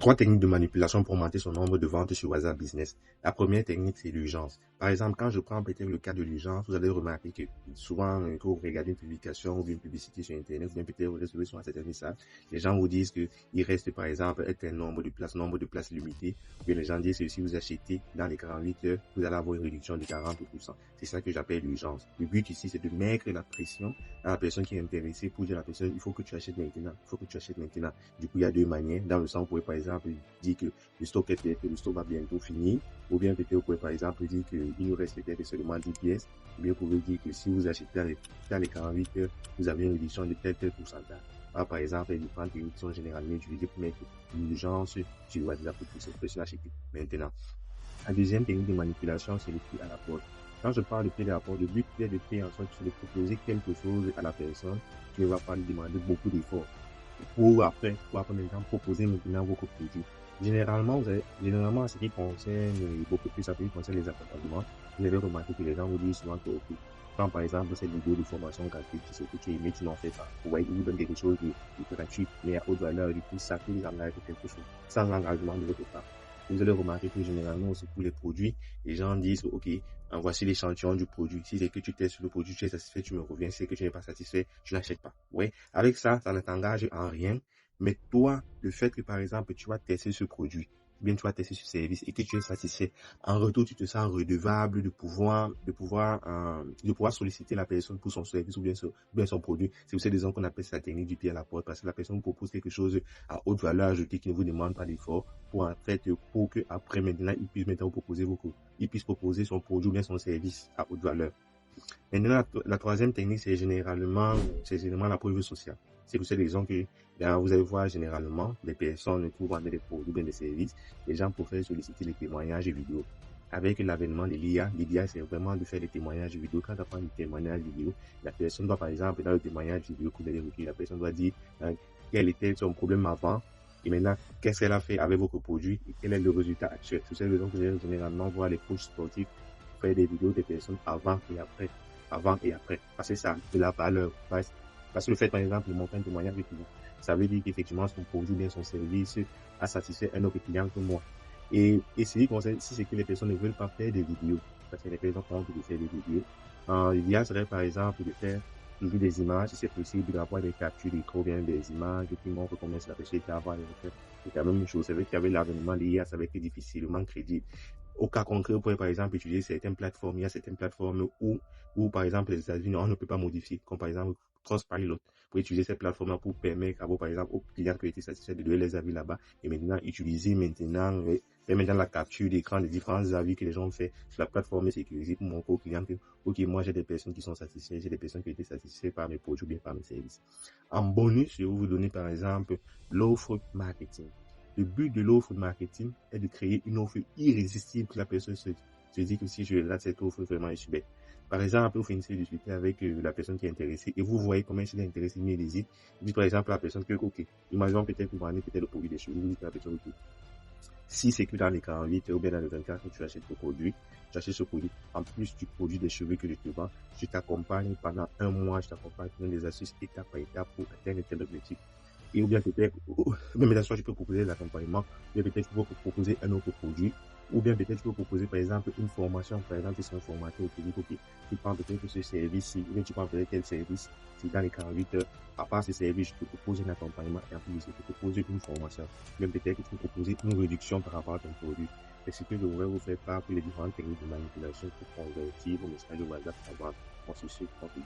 Trois techniques de manipulation pour augmenter son nombre de ventes sur WhatsApp Business. La première technique, c'est l'urgence. Par exemple, quand je prends peut-être le cas de l'urgence, vous allez remarquer que souvent, quand vous regardez une publication ou une publicité sur Internet, ou bien peut-être vous recevez sur un certain message, les gens vous disent qu'il reste, par exemple, un nombre de places limitées. Ou bien les gens disent que si vous achetez dans les 48 heures, vous allez avoir une réduction de 40%. C'est ça que j'appelle l'urgence. Le but ici, c'est de mettre la pression à la personne qui est intéressée pour dire à la personne, il faut que tu achètes maintenant. Il faut que tu achètes maintenant. Du coup, il y a deux manières. Dans le sens, vous pouvez par exemple dire que le stock va bientôt finir, ou bien peut-être vous pouvez par exemple dire qu'il nous reste peut-être seulement 10 pièces, ou bien vous pouvez dire que si vous achetez dans les 48 heures, vous avez une réduction de tel pourcentage. Par exemple, les différentes techniques sont généralement utilisées pour mettre l'urgence sur WhatsApp pour que cette personne achète maintenant. La deuxième technique de manipulation, c'est le prix à la porte. Quand je parle de prix à la porte, le but est de faire en sorte de proposer quelque chose à la personne qui ne va pas lui demander beaucoup d'efforts. Pour après maintenant proposer maintenant vos produits. Généralement, généralement, ce qui concerne beaucoup plus, ça qui concerne les accompagnements, vous avez remarqué que les gens vous disent souvent que, ok, quand par exemple, cette vidéo de formation gratuite, c'est ce que tu aimais, tu n'en fais pas. Vous voyez, ils vous donnent quelque chose de gratuit, mais à haute valeur, du coup, ça peut les amener quelque chose, sans engagement de votre part. Vous allez remarquer que généralement aussi pour les produits, les gens disent, ok, voici l'échantillon du produit. Si c'est que tu testes le produit, tu es satisfait, tu me reviens. Si c'est que tu n'es pas satisfait, tu n'achètes pas. Ouais. Avec ça, ça ne t'engage en rien. Mais toi, le fait que par exemple, tu vas tester ce produit, bien tu vas tester ce service et que tu es satisfait, en retour, tu te sens redevable de pouvoir solliciter la personne pour son service ou bien son produit. C'est aussi des gens qu'on appelle la technique du pied à la porte parce que la personne vous propose quelque chose à haute valeur ajoutée qui ne vous demande pas d'effort pour que après maintenant, il puisse maintenant proposer son produit ou bien son service à haute valeur. Maintenant, la troisième technique, c'est généralement la preuve sociale. C'est pour cette raison que vous allez voir généralement des personnes qui vendent des produits ou des services, les gens préfèrent solliciter les témoignages vidéo. Avec l'avènement de l'IA, c'est vraiment de faire des témoignages vidéo. Quand tu prends des témoignages vidéo, la personne doit, par exemple, dans le témoignage vidéo, la personne doit dire quel était son problème avant, et maintenant, qu'est-ce qu'elle a fait avec votre produit et quel est le résultat actuel. C'est cette raison que j'ai généralement voir les coachs sportifs faire des vidéos des personnes avant et après. Parce que ça a de la valeur. Parce que le fait, par exemple, de montrer un témoignage de client, ça veut dire qu'effectivement, son produit, bien son service a satisfait un autre client que moi. Et si c'est que les personnes ne veulent pas faire des vidéos, parce que les personnes ont honte de faire des vidéos, l'idéal serait, par exemple, de faire toujours des images, si c'est possible, d'avoir des captures d'écran, bien des images qui montrent combien c'est la possibilité d'avoir des requêtes. C'est la même chose. C'est vrai qu'il y avait l'avènement de l'IA, ça va être difficilement crédible. Au cas concret, vous pouvez par exemple utiliser certaines plateformes. Il y a certaines plateformes où par exemple, les États-Unis, on ne peut pas modifier, comme par exemple Trustpilot. Vous pouvez utiliser cette plateforme-là pour permettre à vous, par exemple, aux clients qui ont été satisfaits de donner les avis là-bas et maintenant utiliser maintenant la capture d'écran des différents avis que les gens ont fait sur la plateforme sécurisée pour montrer aux clients que, ok, moi j'ai des personnes qui sont satisfaites, j'ai des personnes qui ont été satisfaites par mes produits ou bien par mes services. En bonus, je vais vous donner par exemple l'offre marketing. Le but de l'offre marketing est de créer une offre irrésistible que la personne se dit que si je regarde cette offre, vraiment, je suis bête. Par exemple, vous finissez de discuter avec la personne qui est intéressée et vous voyez comment elle est intéressée, mais elle hésite. Vous dites par exemple à la personne que, ok, imaginons peut-être que vous vendez peut-être le produit des cheveux, vous dites à la personne, ok, si c'est que dans les 48 ou bien dans les 24 que tu achètes ce produit, en plus du produit des cheveux que je te vends, je t'accompagne pendant un mois, je t'accompagne dans des astuces étape par étape pour atteindre tel objectif. Et ou bien peut-être, même soit je peux proposer l'accompagnement, ou bien peut-être je peux proposer un autre produit, ou bien peut-être je peux proposer par exemple une formation, par exemple si c'est un formateur qui dit ok, tu prends peut-être ce service-ci, ou bien tu prends peut-être tel service, si dans les 48 heures, à part ce service, je peux proposer un accompagnement et en plus je peux proposer une formation, même peut-être que je peux proposer une réduction par rapport à ton produit. Et ce que je voudrais vous faire part pour les différentes techniques de manipulation pour convertir vos messages de WhatsApp à vendre. On se suit, on se dit.